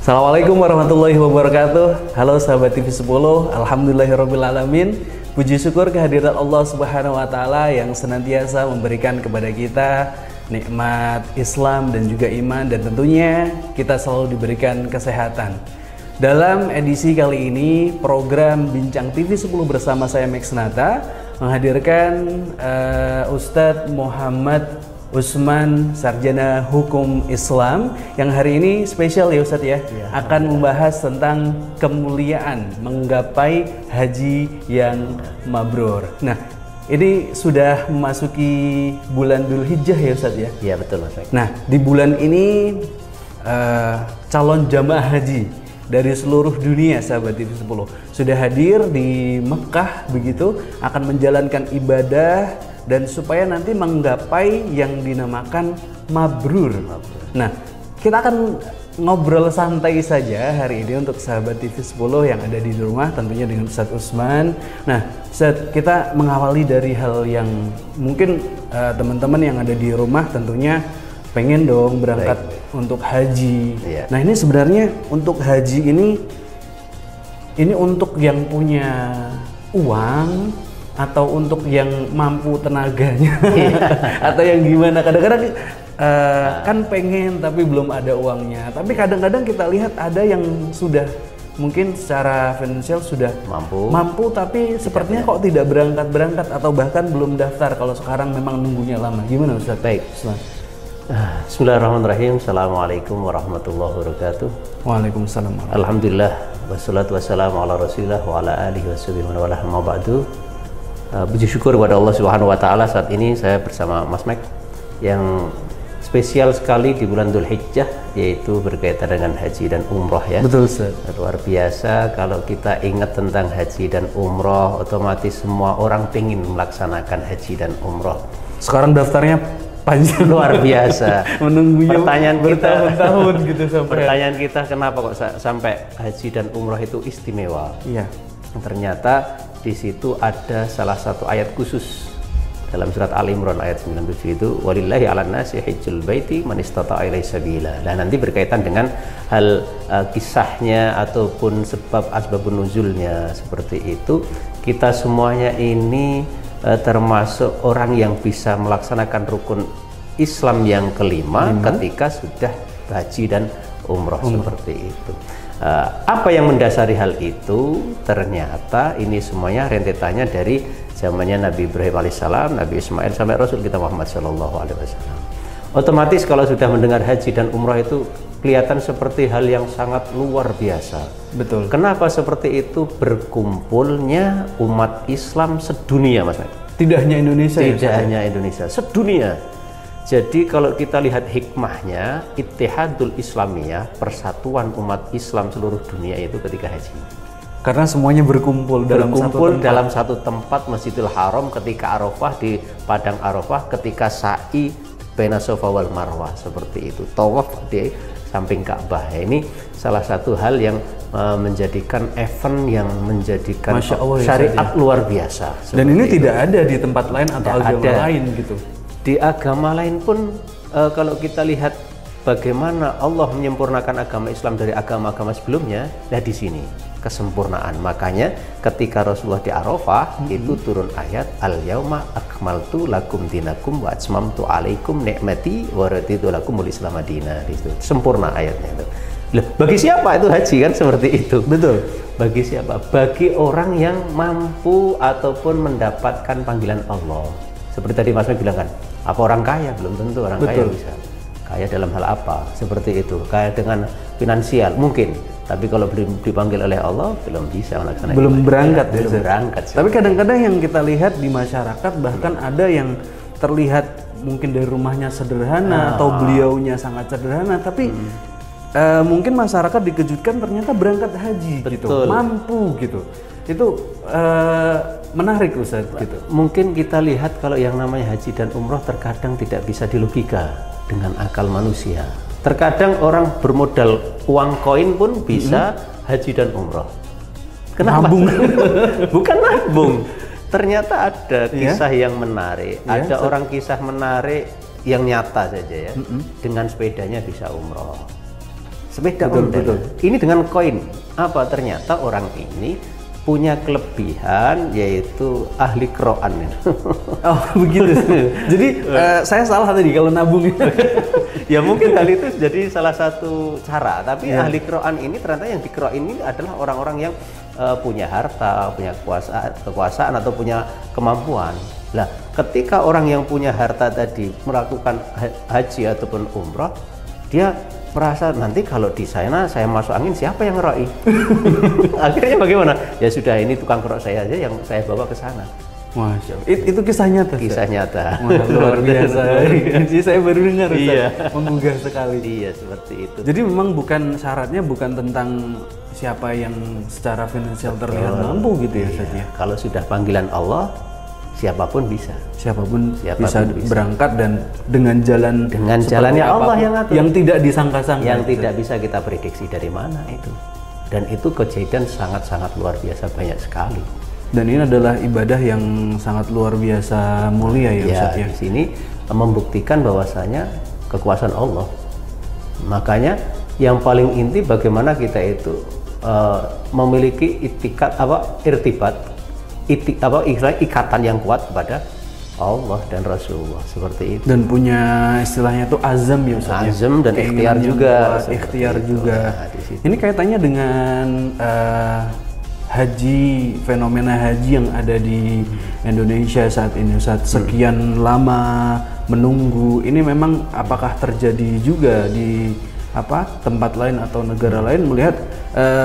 Assalamualaikum warahmatullahi wabarakatuh. Halo sahabat TV 10, alhamdulillahirrabbilalamin. Puji syukur kehadiran Allah Subhanahu wa taala yang senantiasa memberikan kepada kita nikmat Islam dan juga iman, dan tentunya kita selalu diberikan kesehatan. Dalam edisi kali ini program Bincang TV 10 bersama saya Max Nata menghadirkan Ustadz Muhammad Usman, Sarjana Hukum Islam, yang hari ini spesial ya Ustadz ya, akan membahas tentang kemuliaan menggapai haji yang mabrur. Nah, ini sudah memasuki bulan Dzulhijjah ya Ustadz ya? Iya betul Mas. Nah, di bulan ini calon jamaah haji dari seluruh dunia sahabat TV 10 sudah hadir di Mekah, begitu akan menjalankan ibadah dan supaya nanti menggapai yang dinamakan mabrur. Nah, kita akan ngobrol santai saja hari ini untuk sahabat TV 10 yang ada di rumah, tentunya dengan Ustadz Usman. Nah, Ustadz, kita mengawali dari hal yang mungkin teman-teman yang ada di rumah tentunya pengen dong berangkat untuk haji. Nah, ini sebenarnya untuk haji ini untuk yang punya uang atau untuk yang mampu tenaganya atau yang gimana? Kadang-kadang kan pengen tapi belum ada uangnya, tapi kadang-kadang kita lihat ada yang sudah mungkin secara finansial sudah mampu tapi sepertinya kok tidak berangkat atau bahkan belum daftar kalau sekarang memang nunggunya lama. Gimana Ustaz? Baik. Bismillahirrahmanirrahim. Assalamualaikum warahmatullahi wabarakatuh. Waalaikumsalam. Alhamdulillah wassalatu wassalamu ala rasulillah wa ala alihi washabihi wa ala ma ba'du. Puji syukur kepada Allah Subhanahu wa taala, saat ini saya bersama Mas Mek yang spesial sekali di bulan Dzulhijjah, yaitu berkaitan dengan haji dan umroh ya. Betul Ustaz. Luar biasa kalau kita ingat tentang haji dan umroh, otomatis semua orang ingin melaksanakan haji dan umroh. Sekarang daftarnya panjang, luar biasa. Menunggunya pertanyaan bertahun-tahun gitu sampai. Pertanyaan kita, kenapa kok sampai haji dan umroh itu istimewa? Iya. Ternyata di situ ada salah satu ayat khusus dalam surat Al-Imran ayat 97 itu, walillahi 'alan nasi hajjul baiti man istata'a ilaihi sabila. Nah, nanti berkaitan dengan hal kisahnya ataupun sebab asbabun nuzulnya seperti itu. Kita semuanya ini termasuk orang yang bisa melaksanakan rukun Islam yang kelima ketika sudah haji dan umroh. Seperti itu. Apa yang mendasari hal itu? Ternyata ini semuanya rentetannya dari zamannya Nabi Ibrahim alaihissalam, Nabi Ismail sampai Rasul kita Muhammad Shallallahu Alaihi Wasallam. Otomatis kalau sudah mendengar haji dan umroh itu kelihatan seperti hal yang sangat luar biasa. Betul. Kenapa seperti itu? Berkumpulnya umat Islam sedunia, Mas. Tidak hanya Indonesia. Tidak hanya Indonesia, sedunia. Jadi kalau kita lihat hikmahnya, Ittihadul Islamiyah, persatuan umat Islam seluruh dunia itu ketika haji. Karena semuanya berkumpul dalam satu tempat Masjidil Haram ketika Arafah, di padang Arafah, ketika sa'i baina Safa wal Marwah, seperti itu. Tawaf di samping Ka'bah. Ini salah satu hal yang menjadikan event yang menjadikan syariat luar biasa. Dan ini tidak ada di tempat lain atau agama lain gitu. Di agama lain pun kalau kita lihat bagaimana Allah menyempurnakan agama Islam dari agama-agama sebelumnya, nah di sini kesempurnaan. Makanya ketika Rasulullah di Arafah itu turun ayat al-yauma akmaltu lakum dinakum wa atmamtu alaikum ni'mati wa raditu lakumul Islam madina. Itu sempurna ayatnya itu. Loh, bagi siapa itu haji kan seperti itu? Betul. Bagi siapa? Bagi orang yang mampu ataupun mendapatkan panggilan Allah. Seperti tadi Mas Mek bilang kan, apa orang kaya? Belum tentu orang kaya bisa. Kaya dalam hal apa? Seperti itu. Kaya dengan finansial mungkin, tapi kalau belum dipanggil oleh Allah belum bisa melaksanakan. Belum berangkat. Belum berangkat. Tapi kadang-kadang yang kita lihat di masyarakat bahkan ada yang terlihat mungkin dari rumahnya sederhana atau beliaunya sangat sederhana, tapi mungkin masyarakat dikejutkan ternyata berangkat haji. Betul. Gitu, mampu gitu. Itu menarik Ustaz gitu. Mungkin kita lihat kalau yang namanya haji dan umroh terkadang tidak bisa dilogika dengan akal manusia. Terkadang orang bermodal uang koin pun bisa haji dan umroh. Kenapa? Nabung. Bukan nabung. Ternyata ada kisah yang menarik. Ada orang kisah menarik yang nyata saja ya. Dengan sepedanya bisa umroh. Sepeda Betul, ondel. betul. Ini dengan koin. Apa ternyata orang ini punya kelebihan yaitu ahli Quran. Oh begitu. Jadi saya salah tadi kalau nabung. Ya mungkin hal itu jadi salah satu cara. Tapi Ya. ahli Quran ini ternyata yang di Quran ini adalah orang-orang yang punya harta, punya kekuasaan atau punya kemampuan. Nah, ketika orang yang punya harta tadi melakukan haji ataupun umroh, dia merasa nanti kalau di sana saya masuk angin siapa yang ngeroi? Akhirnya bagaimana? Ya sudah, ini tukang kerok saya aja yang saya bawa ke sana. Masya Allah. Itu kisah nyata. Ustaz? Kisah nyata. Wah, luar biasa. Jadi saya baru dengar, Ustaz. Iya. Menggugah sekali. Iya, seperti itu. Jadi memang syaratnya bukan tentang siapa yang secara finansial terlihat mampu gitu ya, Ustaz ya. Kalau sudah panggilan Allah, siapapun bisa. Siapapun bisa bisa. berangkat dan dengan jalan seperti jalannya Allah apapun, yang ngatur. yang tidak disangka-sangka. Yang tidak bisa kita prediksi dari mana itu. Dan itu kejadian sangat-sangat luar biasa, banyak sekali. Dan ini adalah ibadah yang sangat luar biasa mulia ya, Ustaz ya. Di sini membuktikan bahwasanya kekuasaan Allah. Makanya yang paling inti bagaimana kita itu memiliki ikatan yang kuat kepada Allah dan Rasulullah, seperti itu. Dan punya istilahnya itu azam ya, Ustaz ya. Azam dan Keinginan ikhtiar yang juga, kuat, seperti ikhtiar itu. juga. Nah, di situ. Ini kaitannya dengan haji, fenomena haji yang ada di Indonesia saat ini, saat sekian lama menunggu. Ini memang apakah terjadi juga di tempat lain atau negara lain? Melihat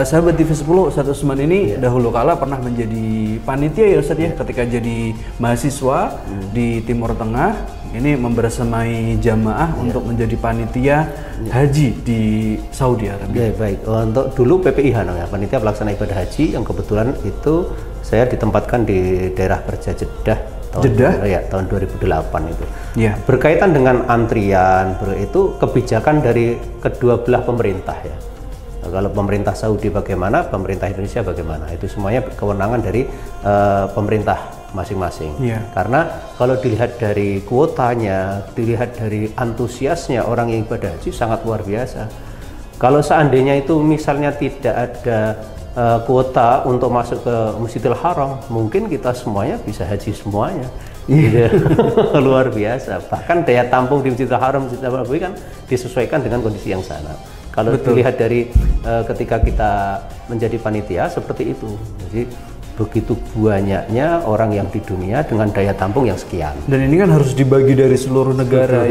sahabat TV 10 Ustaz Usman ini dahulu kala pernah menjadi panitia ya Ustaz ya, ketika jadi mahasiswa di Timur Tengah. Ini membersamai jamaah untuk menjadi panitia haji di Saudi Arabia. Ya, baik. Untuk dulu PPIH namanya, Panitia Pelaksana Ibadah Haji, yang kebetulan itu saya ditempatkan di daerah kerja Jeddah tahun 2008 itu. Ya. Berkaitan dengan antrian, itu kebijakan dari kedua belah pemerintah ya. Nah, kalau pemerintah Saudi bagaimana, pemerintah Indonesia bagaimana, itu semuanya kewenangan dari pemerintah masing-masing. Yeah. Karena kalau dilihat dari kuotanya, dilihat dari antusiasnya orang yang ibadah haji sangat luar biasa. Kalau seandainya itu misalnya tidak ada kuota untuk masuk ke Masjidil Haram, mungkin kita semuanya bisa haji semuanya. Gitu. Luar biasa. Bahkan daya tampung di Masjidil Haram, Masjidil Nabawi kan disesuaikan dengan kondisi yang sana. Kalau dilihat dari ketika kita menjadi panitia seperti itu, jadi begitu banyaknya orang yang di dunia dengan daya tampung yang sekian. Dan ini kan harus dibagi dari seluruh negara,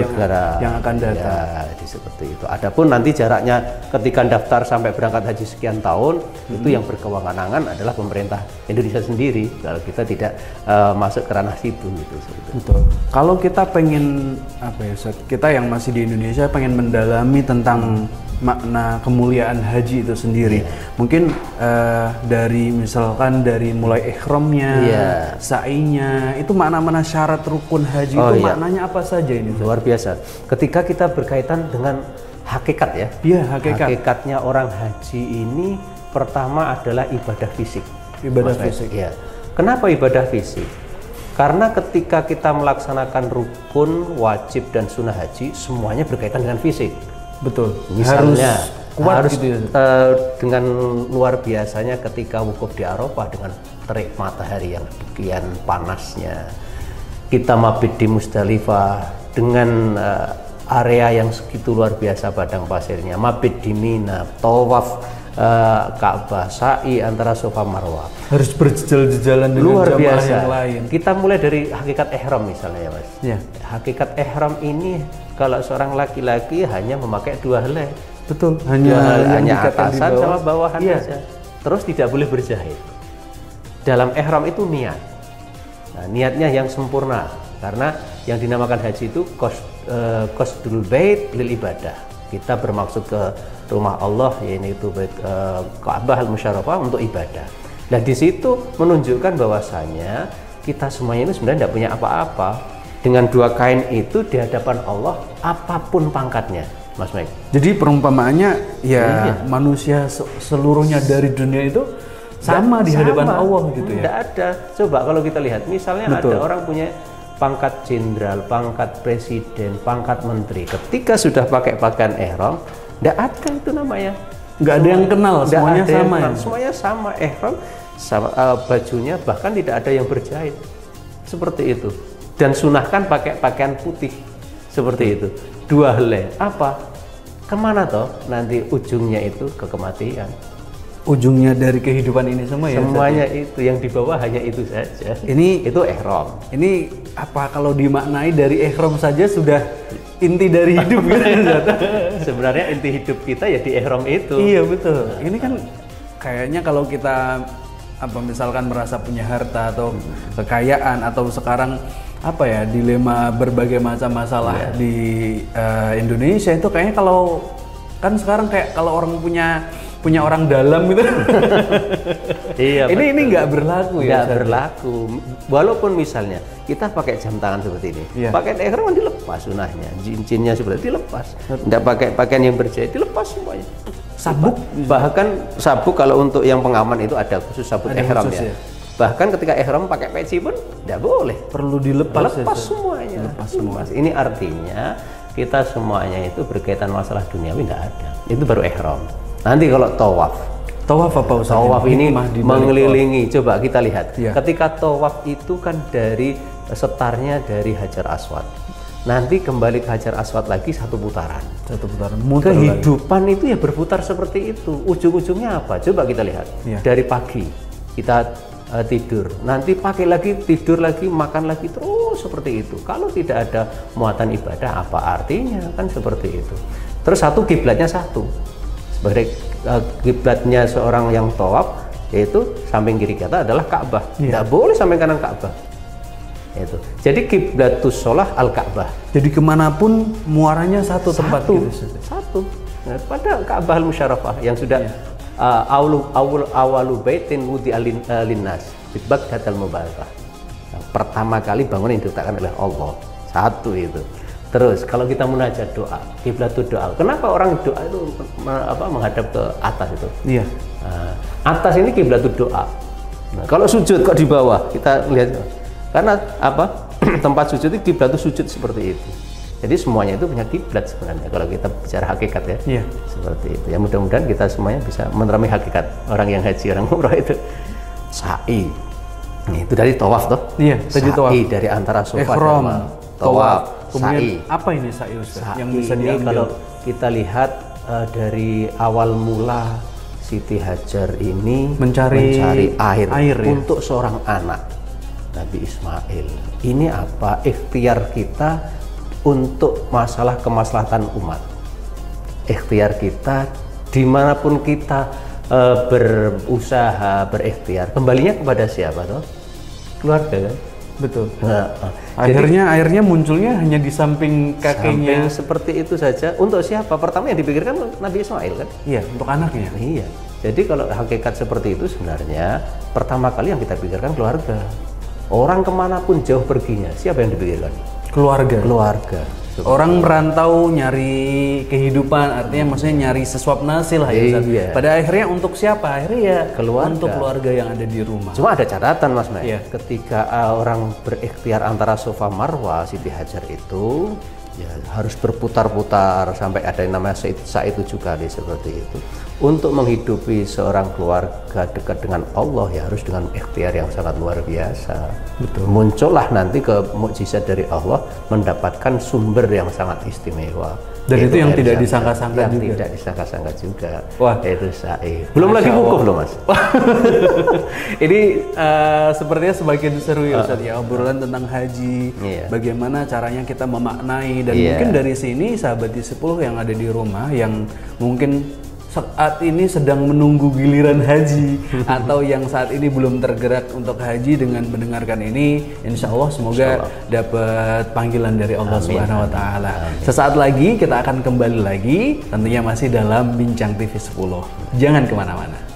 yang akan datang. Ya, seperti itu. Adapun nanti jaraknya ketika daftar sampai berangkat haji sekian tahun, itu yang berkewenangan adalah pemerintah Indonesia sendiri. Kalau kita tidak masuk ke ranah situ gitu. Betul. Kalau kita pengen Ustaz, kita yang masih di Indonesia pengen mendalami tentang makna kemuliaan haji itu sendiri. Mungkin misalkan dari mulai ihramnya, sa'inya, itu makna-makna syarat rukun haji itu maknanya apa saja ini? Luar biasa. Ketika kita berkaitan dengan hakikat ya. Iya, hakikat. Hakikatnya orang haji ini pertama adalah ibadah fisik. Ibadah fisik. Ya. Kenapa ibadah fisik? Karena ketika kita melaksanakan rukun, wajib dan sunnah haji, semuanya berkaitan dengan fisik. Betul. Misalnya harus gitu ya. Dengan luar biasanya ketika wukuf di Arafah dengan terik matahari yang demikian panasnya, kita mabit di Musdalifah dengan area yang segitu luar biasa padang pasirnya, mabit di Mina, tawaf Ka'bah, sa'i antara Safa Marwah, harus berjalan-jalan dengan luar jamaah biasa yang lain. Kita mulai dari hakikat ihram misalnya ya Mas. Ya. Hakikat ihram ini kalau seorang laki-laki hanya memakai dua helai. Betul, hanya atasan sama bawahan saja. Terus tidak boleh berjahit. Dalam ihram itu niat. Nah, niatnya yang sempurna karena yang dinamakan haji itu qasdul bait lil ibadah. Kita bermaksud ke rumah Allah, yaitu Ka'bah al-Musyarrafah untuk ibadah. Nah, di situ menunjukkan bahwasanya kita semuanya ini sebenarnya tidak punya apa-apa. Dengan dua kain itu di hadapan Allah, apapun pangkatnya, Mas Mike. Jadi perumpamaannya manusia seluruhnya dari dunia itu sama di hadapan Allah gitu ya. Tidak ada. Coba kalau kita lihat, misalnya ada orang punya pangkat jenderal, pangkat presiden, pangkat menteri. Ketika sudah pakai pakaian ihram, Nggak ada itu namanya. Nggak ada yang kenal, Nggak semuanya ada yang sama ya. kenal, semuanya sama. Ihram sama, bajunya bahkan tidak ada yang berjahit. Seperti itu. Dan sunahkan pakai pakaian putih. Seperti itu. Dua helai. Apa? Kemana toh? Nanti ujungnya itu ke kematian. Ujungnya dari kehidupan ini semua ya. Semuanya itu, yang di bawah hanya itu saja. Itu ihram. Ini apa kalau dimaknai dari ihram saja sudah inti dari hidup gitu ya, Ustaz? Sebenarnya inti hidup kita ya di ihram itu. Iya betul. Ini kan kayaknya kalau kita misalkan merasa punya harta atau kekayaan atau sekarang dilema berbagai macam masalah di Indonesia itu kayaknya kalau kan sekarang kayak kalau orang punya orang dalam gitu. Iya. Ini nggak berlaku ya. Nggak berlaku. Walaupun misalnya kita pakai jam tangan seperti ini, pakai ihram kan dilepas sunahnya, cincinnya seperti itu dilepas. Nggak pakai pakaian yang berjahit dilepas semuanya. Sabuk, bahkan sabuk kalau untuk yang pengaman itu ada khusus sabuk ihram ya. Bahkan ketika ihram pakai peci pun nggak boleh. Perlu dilepas. Lepas semuanya. Lepas semua. Ini artinya kita semuanya itu berkaitan masalah duniawi nggak ada. Itu baru ihram. Nanti kalau tawaf apa Ustaz? Tawaf ini mengelilingi. Coba kita lihat. Ya. Ketika tawaf itu kan dari setarnya dari Hajar Aswad. Nanti kembali ke Hajar Aswad lagi satu putaran. Kehidupan itu ya berputar seperti itu. Ujung-ujungnya apa? Coba kita lihat. Ya. Dari pagi kita tidur, nanti pakai lagi, tidur lagi, makan lagi, terus seperti itu. Kalau tidak ada muatan ibadah, apa artinya? Kan seperti itu. Terus kiblatnya satu. Sebagai kiblatnya seorang yang tawaf, yaitu samping kiri kita adalah Ka'bah. Tidak boleh samping kanan Ka'bah. Itu. Jadi kiblatus sholah al-Ka'bah. Jadi kemanapun muaranya satu tempat gitu. Satu. Nah, pada Ka'bah al-Musyarrafah yang sudah awalu baitin wudi linnas di Baghdad al-Mubarakah. Nah, pertama kali bangunan yang diletakkan oleh Allah. Satu itu. Terus kalau kita munajat doa, kiblatul doa. Kenapa orang doa itu menghadap ke atas itu? Iya. Nah, atas ini kiblatul doa. Nah, kalau sujud kok di bawah? Kita lihat. Karena tempat sujud itu kiblat itu sujud seperti itu. Jadi semuanya itu punya kiblat sebenarnya kalau kita bicara hakikat ya. Iya. Seperti itu. Ya mudah-mudahan kita semuanya bisa menerima hakikat orang yang haji, orang umrah itu. Sa'i. Itu dari tawaf toh? Iya, tadi tawaf. Sa'i dari antara Safa sama tawaf. Kemudian apa ini sa'i Ustaz? Sa'i yang bisa diambil? Kalau kita lihat dari awal mula Siti Hajar ini mencari air ya? Untuk seorang anak Nabi Ismail. Ini apa? Ikhtiar kita untuk masalah kemaslahatan umat. Ikhtiar kita dimanapun kita berusaha, berikhtiar, kembalinya kepada siapa toh? Keluarga kan? Betul. Nah, airnya munculnya hanya di samping kakeknya. Samping seperti itu saja. Untuk siapa? Pertama yang dipikirkan Nabi Ismail kan? Iya, untuk anaknya. Iya. Jadi kalau hakikat seperti itu sebenarnya pertama kali yang kita pikirkan keluarga. Orang kemanapun jauh perginya, siapa yang dipikirkan? Keluarga. Orang merantau nyari kehidupan, artinya maksudnya nyari sesuap nasil ya. Iya. Pada akhirnya untuk siapa? Akhirnya ya keluarga. Untuk keluarga yang ada di rumah. Cuma ada catatan Mas May. Iya. Ketika orang berikhtiar antara Safa Marwah, Siti Hajar itu ya harus berputar-putar sampai ada yang namanya Sa'i itu juga seperti itu. Untuk menghidupi seorang keluarga dekat dengan Allah ya harus dengan ikhtiar yang sangat luar biasa. Betul. Muncullah nanti ke mukjizat dari Allah mendapatkan sumber yang sangat istimewa. Dan itu yang tidak disangka-sangka juga. Tidak disangka-sangka juga. Wah, itu Sa'i. Belum lagi wukuf loh Mas. Ini sepertinya sebagian seru ya Ustaz ya, obrolan tentang haji. Bagaimana caranya kita memaknai dan mungkin dari sini sahabat di 10 yang ada di rumah yang mungkin saat ini sedang menunggu giliran haji atau yang saat ini belum tergerak untuk haji dengan mendengarkan ini, insya Allah semoga dapat panggilan dari Allah Subhanahu Wa Taala. Sesaat lagi kita akan kembali lagi, tentunya masih dalam Bincang TV 10. Jangan kemana-mana.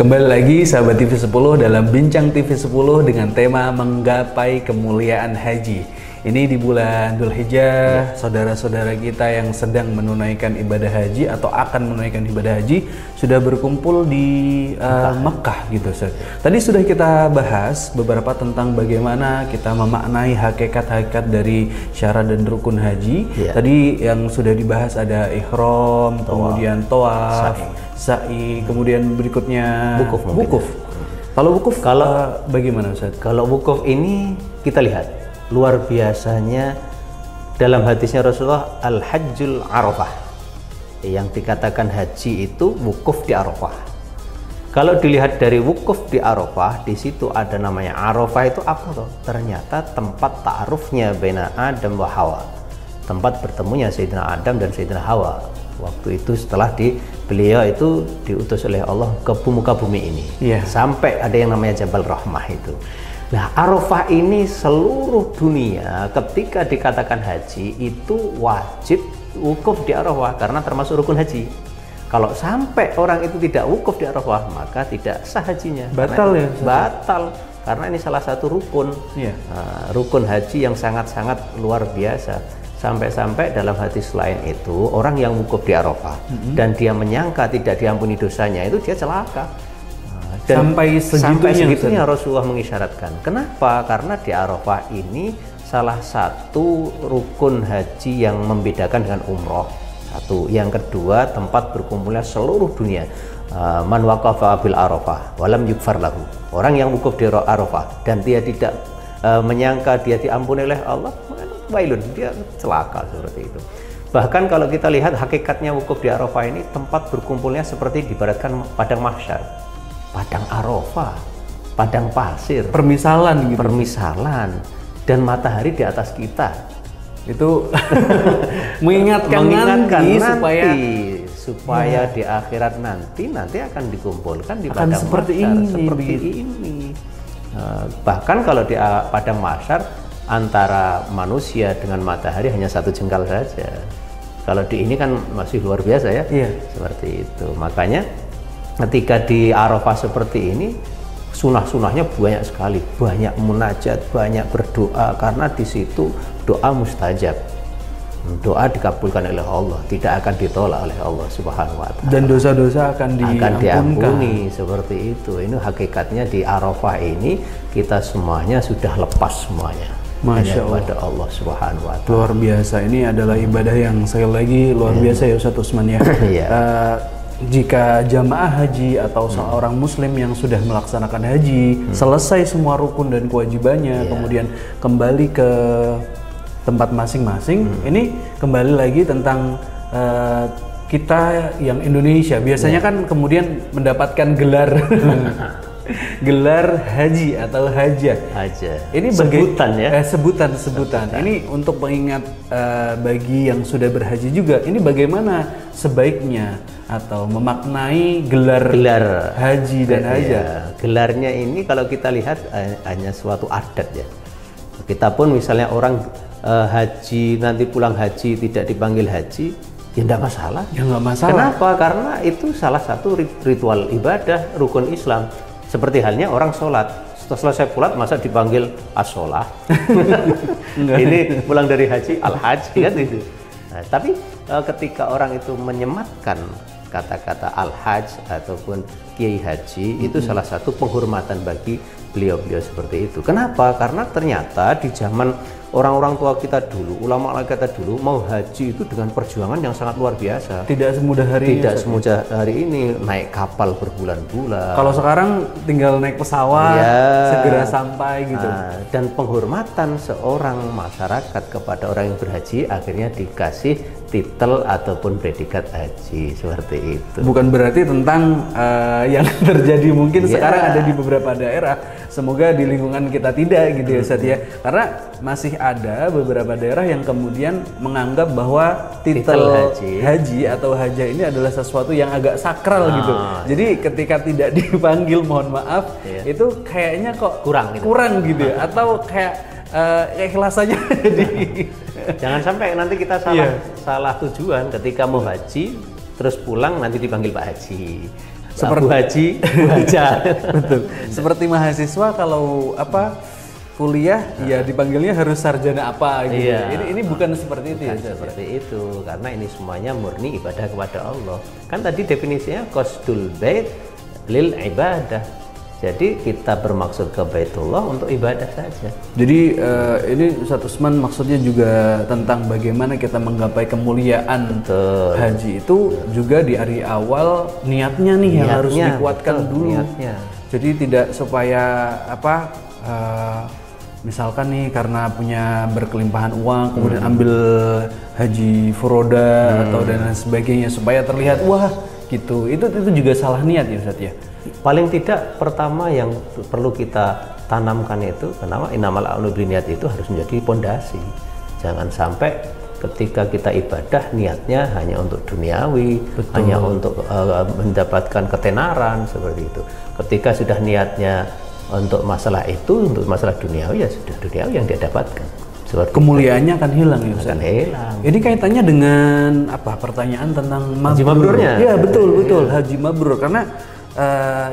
Kembali lagi sahabat TV 10 dalam Bincang TV 10 dengan tema menggapai kemuliaan haji. Ini di bulan Dzulhijjah, saudara-saudara kita yang sedang menunaikan ibadah haji atau akan menunaikan ibadah haji sudah berkumpul di Mekah gitu, Ustaz. Tadi sudah kita bahas beberapa tentang bagaimana kita memaknai hakikat-hakikat dari syarat dan rukun haji. Tadi yang sudah dibahas ada ihram, kemudian tawaf, sa'i, kemudian berikutnya wukuf. Kalau wukuf bagaimana, Ustaz? Kalau wukuf ini kita lihat luar biasanya dalam hadisnya Rasulullah, al-hajjul arafah, yang dikatakan haji itu wukuf di Arafah. Kalau dilihat dari wukuf di Arafah, di situ ada namanya Arafah. Itu apa tuh? Ternyata tempat ta'arufnya baina Adam wa Hawa, tempat bertemunya Sayyidina Adam dan Sayyidina Hawa. Waktu itu setelah beliau itu diutus oleh Allah ke muka bumi ini, sampai ada yang namanya Jabal Rahmah itu. Nah, Arafah ini seluruh dunia ketika dikatakan haji itu wajib wukuf di Arafah karena termasuk rukun haji. Kalau sampai orang itu tidak wukuf di Arafah, maka tidak sah hajinya. Batal ya? Batal, karena ini salah satu rukun. Rukun haji yang sangat-sangat luar biasa. Sampai-sampai dalam hadis lain itu, orang yang wukuf di Arafah dan dia menyangka tidak diampuni dosanya, itu dia celaka. Dan sampai segitunya Rasulullah mengisyaratkan. Kenapa? Karena di Arafah ini salah satu rukun haji yang membedakan dengan umroh. Satu. Yang kedua, tempat berkumpulnya seluruh dunia. Man waqafa bil Arafah walam yugfar lahu. Orang yang wukuf di Arafah dan dia tidak menyangka dia diampuni oleh Allah, wailun, dia celaka seperti itu. Bahkan kalau kita lihat hakikatnya wukuf di Arafah ini, tempat berkumpulnya seperti diibaratkan padang mahsyar. Padang Arafah, padang pasir, permisalan gitu. Permisalan, dan matahari di atas kita. Itu mengingatkan nanti supaya di akhirat nanti akan dikumpulkan di padang seperti mahsyar, seperti ini. Bahkan kalau di padang mahsyar antara manusia dengan matahari hanya 1 jengkal saja. Kalau di ini kan masih luar biasa ya. Seperti itu. Makanya ketika di Arafah seperti ini, sunah-sunahnya banyak sekali, banyak munajat, banyak berdoa, karena di situ doa mustajab, doa dikabulkan oleh Allah, tidak akan ditolak oleh Allah Subhanahu wa Ta'ala, dan dosa-dosa akan diampuni. Seperti itu. Ini hakikatnya di Arafah ini, kita semuanya sudah lepas semuanya. Masya Allah. Kepada Allah Subhanahu wa Ta'ala. Luar biasa. Ini adalah ibadah yang sekali lagi luar biasa ya Ustaz Utsman ya. Jika jamaah haji atau seorang muslim yang sudah melaksanakan haji, selesai semua rukun dan kewajibannya, kemudian kembali ke tempat masing-masing, ini kembali lagi tentang kita yang Indonesia biasanya kan kemudian mendapatkan gelar gelar haji atau hajah. Ini sebutan ya. Sebutan. Ini untuk mengingat bagi yang sudah berhaji juga. Ini bagaimana sebaiknya atau memaknai gelar haji dan hajah. Gelarnya ini kalau kita lihat hanya suatu adat ya. Kita pun misalnya orang haji, nanti pulang haji tidak dipanggil haji, ya enggak masalah. Ya enggak masalah. Kenapa? Karena itu salah satu ritual ibadah rukun Islam. Seperti halnya orang sholat, setelah selesai sholat masa dipanggil as-sholah. Ini pulang dari haji, al-haji kan itu. Nah, tapi ketika orang itu menyematkan kata-kata al-hajj ataupun kiai haji, itu salah satu penghormatan bagi beliau-beliau seperti itu. Kenapa? Karena ternyata di zaman orang-orang tua kita dulu, ulama kita dulu, mau haji itu dengan perjuangan yang sangat luar biasa. Tidak semudah hari ini. Tidak semudah hari ini, naik kapal berbulan-bulan. Kalau sekarang tinggal naik pesawat, segera sampai gitu. Dan penghormatan seorang masyarakat kepada orang yang berhaji akhirnya dikasih titel ataupun predikat haji seperti itu. Bukan berarti tentang yang terjadi mungkin sekarang ada di beberapa daerah. Semoga di lingkungan kita tidak gitu ya Ustaz ya. Karena masih ada beberapa daerah yang kemudian menganggap bahwa titel haji atau hajah ini adalah sesuatu yang agak sakral gitu. Jadi ketika tidak dipanggil, mohon maaf, itu kayaknya kok kurang gitu ya. Atau kayak keikhlasannya jadi jangan sampai nanti kita salah tujuan ketika mau haji terus pulang nanti dipanggil Pak Haji. Seperti haji, haja. Betul. Seperti mahasiswa kalau apa kuliah ya dipanggilnya harus sarjana apa gitu. Iya. Ini bukan seperti itu Bukan ya. seperti itu, karena ini semuanya murni ibadah kepada Allah. Kan tadi definisinya qasdul bait lil ibadah. Jadi kita bermaksud ke Baitullah untuk ibadah saja. Jadi ini Ustadz Usman maksudnya juga tentang bagaimana kita menggapai kemuliaan haji itu juga di hari awal niatnya nih yang harus dikuatkan dulu. Niatnya. Jadi tidak supaya apa misalkan nih karena punya berkelimpahan uang kemudian ambil haji furoda atau dan lain sebagainya supaya terlihat wah gitu. Itu juga salah niat ya Ustadz ya. Paling tidak pertama yang perlu kita tanamkan itu, kenapa innamal a'malu binniyat itu harus menjadi pondasi. Jangan sampai ketika kita ibadah niatnya hanya untuk duniawi, hanya untuk mendapatkan ketenaran seperti itu. Ketika sudah niatnya untuk masalah itu, untuk masalah duniawi, ya sudah duniawi yang dia dapatkan. Kemuliaannya akan hilang ya Ustaz. Akan hilang. Ini kaitannya dengan apa? Pertanyaan tentang haji mabrurnya. Ya betul haji mabrur karena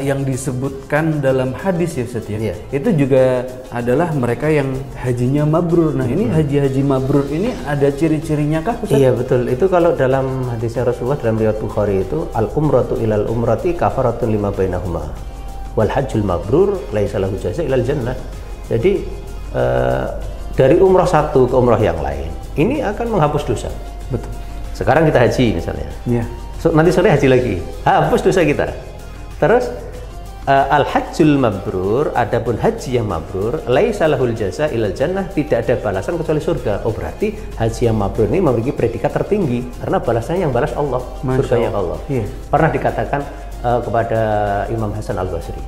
yang disebutkan dalam hadis ya Ustaz ya. Itu juga adalah mereka yang hajinya mabrur. Nah, ini haji mabrur ini ada ciri-cirinya kah Ustaz? Iya betul. Itu kalau dalam hadisnya Rasulullah dalam riwayat Bukhari itu al-umratu ilal umrati kafaratun lima bainahuma. Wal hajjul mabrur laisa lahu jazaa ilal jannah. Jadi dari umrah satu ke umrah yang lain ini akan menghapus dosa. Betul. Sekarang kita haji misalnya. Iya. Nanti sore haji lagi. Hapus dosa kita. Terus al-hajjul mabrur, adapun haji yang mabrur, laisa lahul jaza ilal jannah, tidak ada balasan kecuali surga. Oh berarti haji yang mabrur ini memiliki predikat tertinggi karena balasannya yang balas Allah, surganya Allah. Iya. Pernah dikatakan kepada Imam Hasan Al-Basri,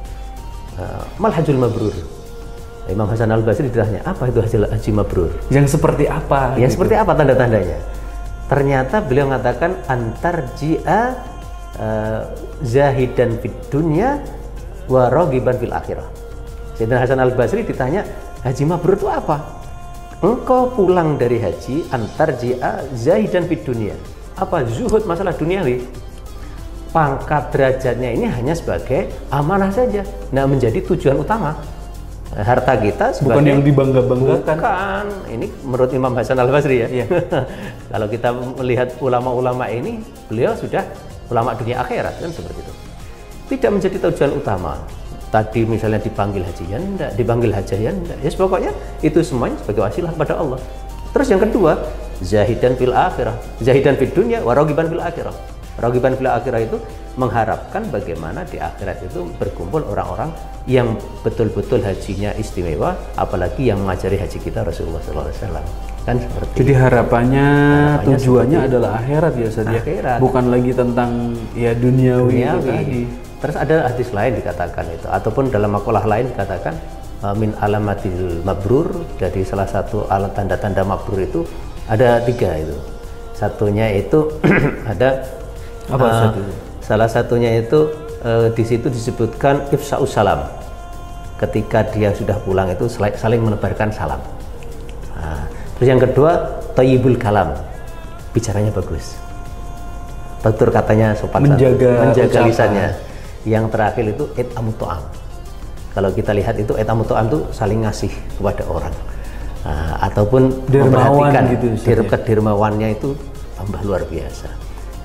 mal hajjul mabrur. Imam Hasan Al-Basri ditanya, apa itu haji mabrur? Yang seperti apa? Yang seperti apa tanda-tandanya? Ternyata beliau mengatakan antar ji'a zahidan fid dunya wa raghiban fil akhirah. Sayyidina Hasan Al-Basri ditanya, haji mabrur itu apa? Engkau pulang dari haji antar ji'a zahidan fid dunya. Apa? Zuhud masalah duniawi. Pangkat derajatnya ini hanya sebagai amanah saja, tidak menjadi tujuan utama. Harta kita sebagai, bukan yang dibangga-banggakan. Bukan. Ini menurut Imam Hasan Al-Basri ya. Iya. Kalau kita melihat ulama-ulama ini, beliau sudah ulama dunia akhirat kan seperti itu. Tidak menjadi tujuan utama. Tadi misalnya dipanggil haji ya enggak, dipanggil hajah ya enggak. Ya pokoknya itu semuanya sebagai wasilah kepada Allah. Terus yang kedua, zahidan fil akhirah. Zahidan fid dunya wa raghiban fil akhirah. Raghiban fil akhirah itu mengharapkan bagaimana di akhirat itu berkumpul orang-orang yang betul-betul hajinya istimewa, apalagi yang mengajari haji kita Rasulullah SAW. Kan seperti jadi harapannya tujuannya adalah akhirat ya Ustaz ya. Bukan lagi tentang ya duniawi. Tadi. Terus ada hadis lain dikatakan itu, ataupun dalam makalah lain dikatakan min alamatil mabrur, jadi salah satu alat tanda-tanda mabrur itu ada 3 itu. Satunya itu ada apa salah satunya itu di situ disebutkan ifsa'us salam. Ketika dia sudah pulang itu saling menebarkan salam. Terus yang kedua, thayyibul kalam, bicaranya bagus, tutur katanya sopan, menjaga lisannya. Yang terakhir itu it'amut ta'am. Kalau kita lihat itu it'amut ta'am itu saling ngasih kepada orang, ataupun dermawan gitu. Dermawannya itu tambah luar biasa.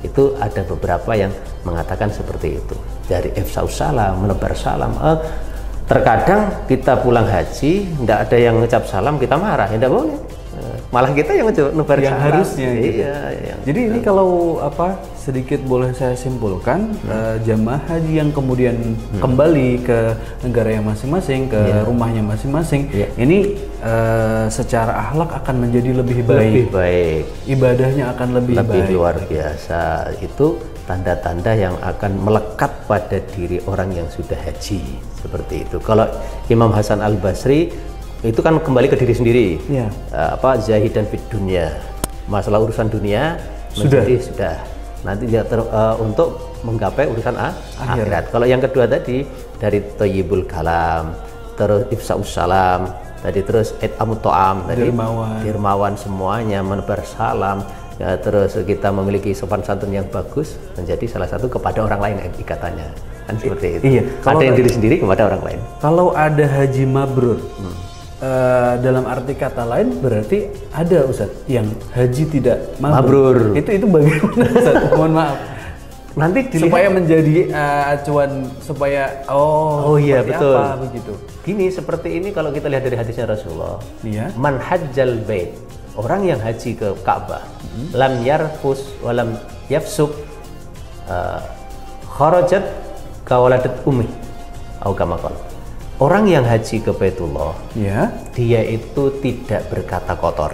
Itu ada beberapa yang mengatakan seperti itu. Dari ifsa'us salam, menebar salam. Terkadang kita pulang haji, tidak ada yang ngecap salam, kita marah, ya tidak boleh. Malah kita yang nebar yang salam. Harusnya gitu. Iya, jadi ini kalau apa sedikit boleh saya simpulkan, jamaah haji yang kemudian kembali ke negara yang masing-masing, ke rumahnya masing-masing, ini secara akhlak akan menjadi lebih baik. Ibadahnya akan lebih baik. Luar biasa. Itu tanda-tanda yang akan melekat pada diri orang yang sudah haji, seperti itu. Kalau Imam Hasan Al-Basri itu kan kembali ke diri sendiri. Zahidan fid dunya, masalah urusan dunia sudah nanti dia untuk menggapai urusan akhirat. Kalau yang kedua tadi dari thayyibul kalam, terus ifsa'us salam tadi, terus it'amut ta'am tadi, dermawan semuanya, menebar salam, terus kita memiliki sopan santun yang bagus, menjadi salah satu kepada orang lain ikatannya. kan seperti itu. Iya. Ada yang diri sendiri kepada orang lain. Kalau ada haji mabrur, dalam arti kata lain berarti ada Ustaz yang haji tidak mabrur. Itu bagaimana Ustaz? Mohon maaf. Nanti dilihat, supaya menjadi acuan supaya iya betul. Apa begitu. Gini seperti ini kalau kita lihat dari hadisnya Rasulullah. Iya. Man hajjal bait. Orang yang haji ke Ka'bah, lam yarfus wa lam yafsuk, kharajat kawaladat ummi atau kama qala. Orang yang haji ke Baitullah, ya, dia itu tidak berkata kotor,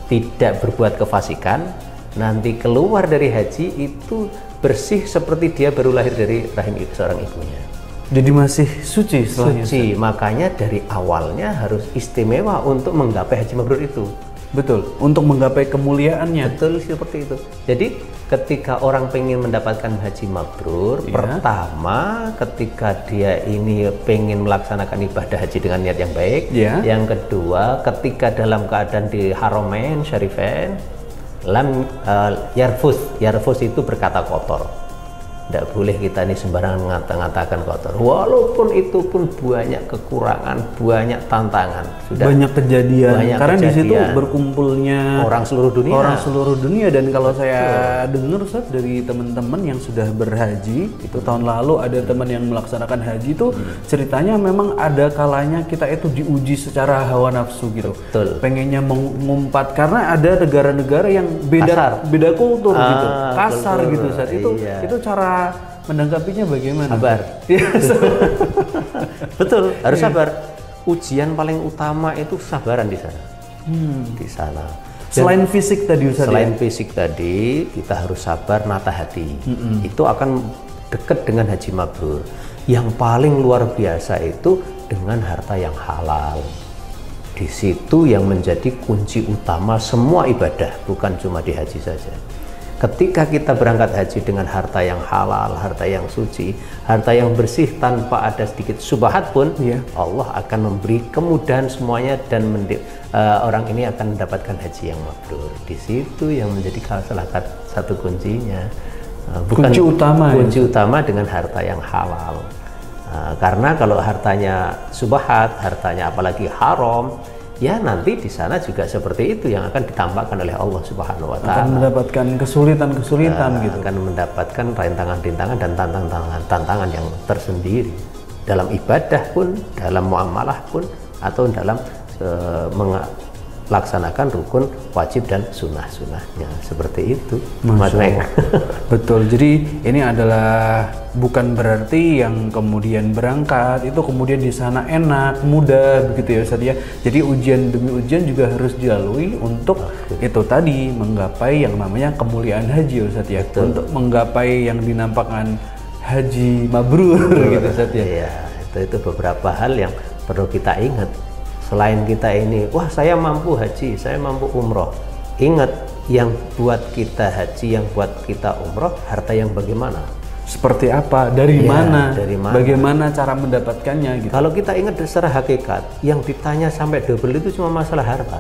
tidak berbuat kefasikan, nanti keluar dari haji itu bersih seperti dia baru lahir dari rahim seorang ibunya. Jadi masih suci setelahnya. Suci, makanya dari awalnya harus istimewa untuk menggapai haji mabrur itu. Betul, untuk menggapai kemuliaannya. Betul, seperti itu. Jadi ketika orang pengen mendapatkan haji mabrur, pertama ketika dia ini pengen melaksanakan ibadah haji dengan niat yang baik. Yang kedua, ketika dalam keadaan di Haramain Syarifain, lam yarfus itu berkata kotor. Tidak boleh kita ini sembarangan mengatakan kotor, walaupun itu pun banyak kekurangan, banyak tantangan, banyak kejadian. Karena di situ berkumpulnya orang seluruh dunia. Dan kalau saya dengar Ustaz dari teman-teman yang sudah berhaji itu tahun lalu, ada teman yang melaksanakan haji itu ceritanya memang ada kalanya kita itu diuji secara hawa nafsu gitu. Pengennya mengumpat karena ada negara-negara yang beda kultur gitu, kasar gitu Ustaz. Itu cara menanggapinya bagaimana? Sabar. Betul, harus sabar. Ujian paling utama itu sabaran di sana. Di sana. Selain fisik tadi Ustaz. Selain fisik tadi, kita harus sabar nata hati. Itu akan dekat dengan haji mabrur. Yang paling luar biasa itu dengan harta yang halal. Di situ yang menjadi kunci utama semua ibadah, bukan cuma di haji saja. Ketika kita berangkat haji dengan harta yang halal, harta yang suci, harta yang bersih tanpa ada sedikit subhat pun, Allah akan memberi kemudahan semuanya dan orang ini akan mendapatkan haji yang mabrur. Di situ yang menjadi salah satu kuncinya. Kunci utama dengan harta yang halal. Karena kalau hartanya subhat, hartanya apalagi haram, ya nanti di sana juga seperti itu yang akan ditampakkan oleh Allah Subhanahu wa taala. Akan mendapatkan kesulitan gitu. Akan mendapatkan rintangan-rintangan dan tantangan yang tersendiri. Dalam ibadah pun, dalam muamalah pun, atau dalam melaksanakan rukun wajib dan sunnah-sunnahnya. Seperti itu. Betul. Jadi ini adalah bukan berarti yang kemudian berangkat itu kemudian di sana enak, mudah begitu ya Ustaz ya. Jadi ujian demi ujian juga harus dilalui untuk itu tadi menggapai yang namanya kemuliaan haji Ustaz ya. Untuk menggapai yang dinampakkan haji mabrur gitu Ustaz ya. Iya, itu beberapa hal yang perlu kita ingat. Selain kita ini, wah saya mampu haji, saya mampu umroh. Ingat, yang buat kita haji, yang buat kita umroh, harta yang bagaimana? Seperti apa? Dari mana? Bagaimana cara mendapatkannya? Gitu. Kalau kita ingat secara hakikat, yang ditanya sampai double itu cuma masalah harta.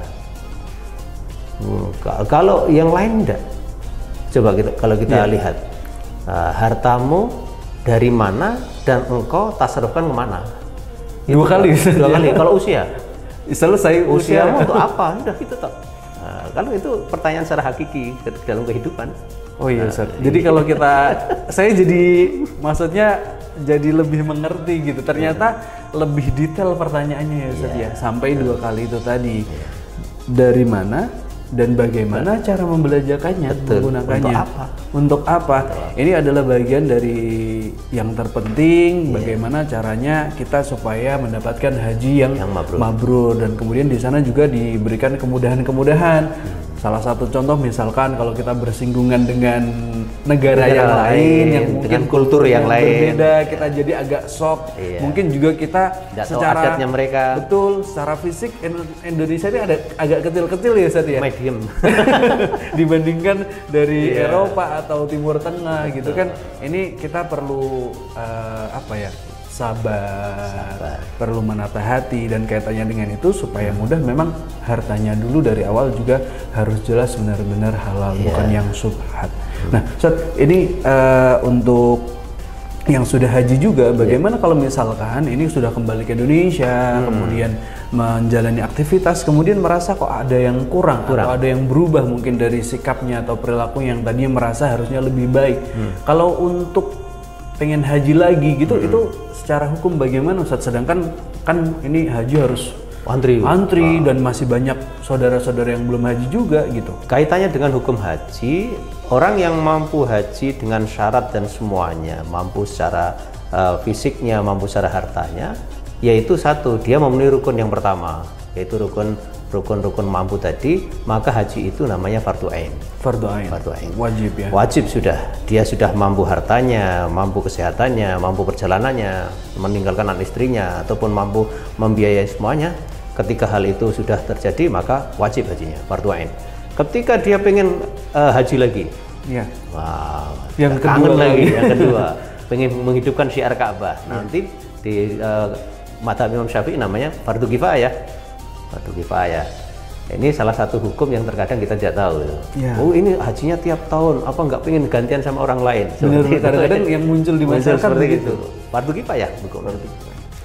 Kalau yang lain enggak. Coba kalau kita lihat, hartamu dari mana dan engkau tasarrufkan kemana? Dua kali. Kalau usia. Selesai usiamu untuk apa? Udah gitu toh. Kalau itu pertanyaan secara hakiki dalam kehidupan. Oh iya Ustaz. Jadi kalau saya jadi maksudnya jadi lebih mengerti gitu. Ternyata lebih detail pertanyaannya ya Ustaz ya. Sampai 2 kali itu tadi. Dari mana dan bagaimana cara membelajarkannya, menggunakannya. Untuk apa? Ini adalah bagian dari yang terpenting. Bagaimana caranya kita supaya mendapatkan haji yang mabrur. Dan kemudian di sana juga diberikan kemudahan-kemudahan. Salah satu contoh misalkan kalau kita bersinggungan dengan negara yang lain yang mungkin dengan kultur yang lain berbeda, kita jadi agak shock. Mungkin juga kita secara adatnya mereka. Betul, secara fisik Indonesia ini ada agak kecil-kecil ya Ustaz ya. Medium. Dibandingkan dari Eropa atau Timur Tengah gitu kan. Ini kita perlu sabar, perlu menata hati dan kaitannya dengan itu supaya mudah. Memang hartanya dulu dari awal juga harus jelas benar-benar halal, bukan yang subhat. Nah, Ustaz, ini untuk yang sudah haji juga, bagaimana kalau misalkan ini sudah kembali ke Indonesia, kemudian menjalani aktivitas, kemudian merasa kok ada yang kurang atau ada yang berubah mungkin dari sikapnya atau perilaku yang tadinya merasa harusnya lebih baik. Kalau untuk pengen haji lagi gitu, itu secara hukum bagaimana Ustadz? Sedangkan kan ini haji harus antri dan masih banyak saudara-saudara yang belum haji juga gitu. Kaitannya dengan hukum haji, orang yang mampu haji dengan syarat dan semuanya, mampu secara fisiknya, mampu secara hartanya, yaitu satu, dia memenuhi rukun yang pertama, yaitu rukun mampu tadi, maka haji itu namanya fardu ain. Fardu ain. Wajib ya. Wajib sudah. Dia sudah mampu hartanya, mampu kesehatannya, mampu perjalanannya, meninggalkan anak istrinya, ataupun mampu membiayai semuanya. Ketika hal itu sudah terjadi, maka wajib hajinya, fardu ain. Ketika dia pengen haji lagi, wow, yang kedua, pengen menghidupkan syiar Ka'bah, nanti di mazhab Imam Syafi'i namanya fardu kifayah. Fardu kifayah. Ini salah satu hukum yang terkadang kita tidak tahu. Oh, ini hajinya tiap tahun, apa nggak pengen gantian sama orang lain? Benar, kadang-kadang yang muncul di masyarakat seperti itu. Fardu kifayah hukum.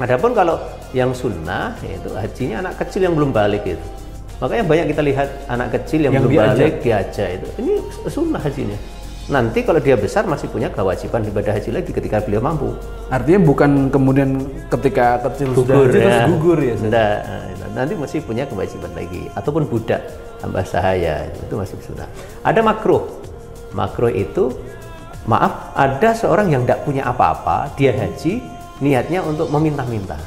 Adapun kalau yang sunnah, yaitu hajinya anak kecil yang belum balik itu. Makanya banyak kita lihat anak kecil yang belum balik diajak itu. Ini sunnah hajinya. Nanti kalau dia besar masih punya kewajiban ibadah haji lagi ketika beliau mampu. Artinya bukan kemudian ketika kecil sudah haji terus gugur ya? Enggak, nanti masih punya kewajiban lagi. Ataupun budak hamba sahaya, itu masih sunnah. Ada makruh. Makruh itu, maaf, ada seorang yang tidak punya apa-apa, dia haji, niatnya untuk meminta-minta.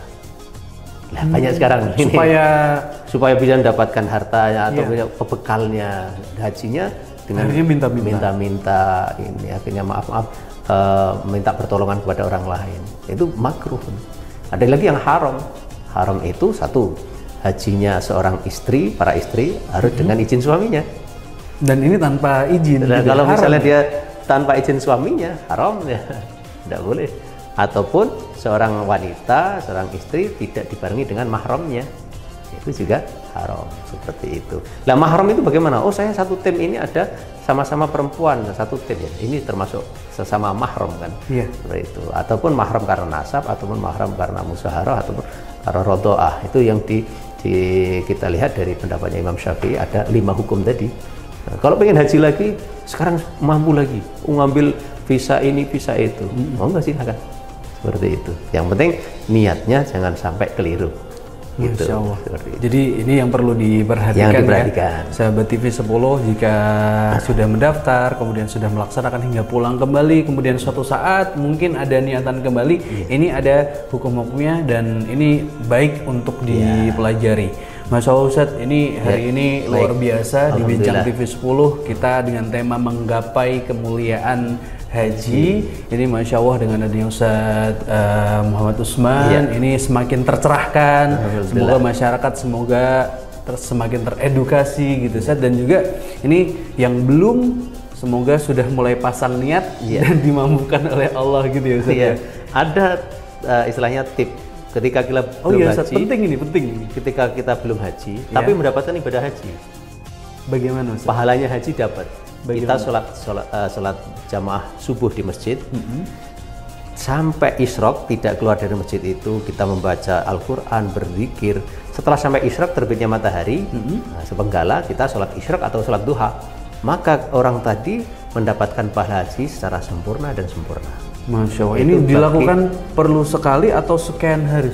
Nah, banyak sekarang ini supaya bisa mendapatkan hartanya atau bekalnya hajinya dengan minta-minta ini, akhirnya maaf minta pertolongan kepada orang lain, itu makruh. Ada lagi yang haram. Haram itu satu, hajinya seorang istri, para istri harus dengan izin suaminya, dan ini tanpa izin. Nah, kalau misalnya dia tanpa izin suaminya, haram ya, tidak boleh. Ataupun seorang wanita, seorang istri tidak dibarengi dengan mahramnya, itu juga haram, seperti itu. Nah, mahram itu bagaimana? Oh, saya satu tim ini ada sama-sama perempuan, satu tim ya. Ini termasuk sesama mahram kan? Iya. Seperti itu. Ataupun mahram karena nasab, ataupun mahram karena musyaharah, ataupun karena rodoah. Itu yang kita lihat dari pendapatnya Imam Syafi'i, ada 5 hukum tadi. Nah, kalau pengen haji lagi, sekarang mampu lagi, ngambil visa ini, visa itu, mau nggak silakan. Seperti itu. Yang penting niatnya jangan sampai keliru. Gitu. Jadi ini yang perlu diperhatikan, ya, sahabat TV 10, jika sudah mendaftar, kemudian sudah melaksanakan hingga pulang kembali, kemudian suatu saat mungkin ada niatan kembali, ini ada hukum-hukumnya dan ini baik untuk dipelajari. Masya Allah Ustadz, ini hari ini luar biasa di Bincang TV 10 kita dengan tema menggapai kemuliaan haji. Ini Masya Allah dengan adanya Ustadz Muhammad Usman ini semakin tercerahkan. Semoga masyarakat semakin teredukasi gitu Ustadz, dan juga ini yang belum semoga sudah mulai pasang niat dan dimampukan oleh Allah gitu ya Ustadz. Ada istilahnya tip ketika kita belum haji. Penting ini. Ketika kita belum haji tapi mendapatkan ibadah haji. Bagaimana Ustadz? Pahalanya haji dapat. Kita sholat jamaah subuh di masjid, sampai isyraq tidak keluar dari masjid itu, kita membaca Al-Quran, berzikir. Setelah sampai isyraq terbitnya matahari, sepenggala kita sholat isyraq atau sholat duha, maka orang tadi mendapatkan pahala haji secara sempurna dan sempurna. Masya Allah. Ini dilakukan perlu sekali atau sekian hari?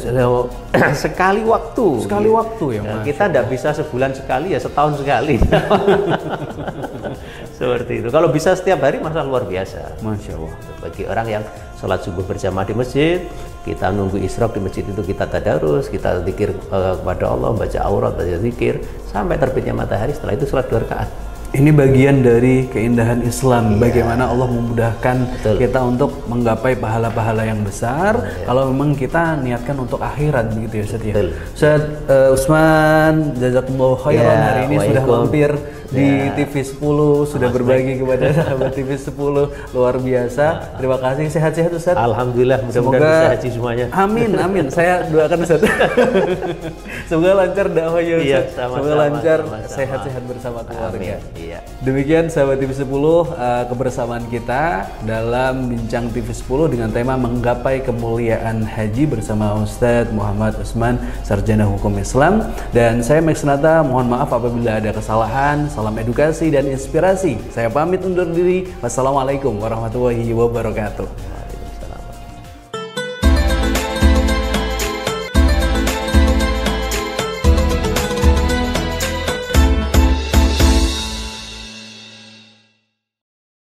Sekali waktu. Sekali waktu ya. Kita tidak bisa sebulan sekali, ya setahun sekali. Seperti itu. Kalau bisa setiap hari masa luar biasa. Masya Allah. Bagi orang yang sholat subuh berjamaah di masjid, kita nunggu isyraq di masjid itu, kita tadarus, kita zikir kepada Allah, baca aurat, baca zikir sampai terbitnya matahari. Setelah itu sholat 2 rakaat. Ini bagian dari keindahan Islam, bagaimana Allah memudahkan kita untuk menggapai pahala-pahala yang besar, kalau memang kita niatkan untuk akhirat begitu ya Ustadz ya. Ustadz Usman, jazakumullah khairan, hari ini sudah hampir di TV 10 sudah berbagi kepada sahabat TV 10, luar biasa. Terima kasih, sehat-sehat Ustaz. Alhamdulillah, mudah-mudahan bisa haji semuanya. Amin, amin. Saya doakan Ustaz. Semoga lancar dakwahnya Ustaz. Iya, semoga lancar, sehat-sehat bersama keluarga. Iya. Demikian sahabat TV 10 kebersamaan kita dalam Bincang TV 10 dengan tema menggapai kemuliaan haji bersama Ustadz Muhammad Usman, Sarjana Hukum Islam, dan saya Max Nata. Mohon maaf apabila ada kesalahan. Salam edukasi dan inspirasi. Saya pamit undur diri. Wassalamualaikum warahmatullahi wabarakatuh.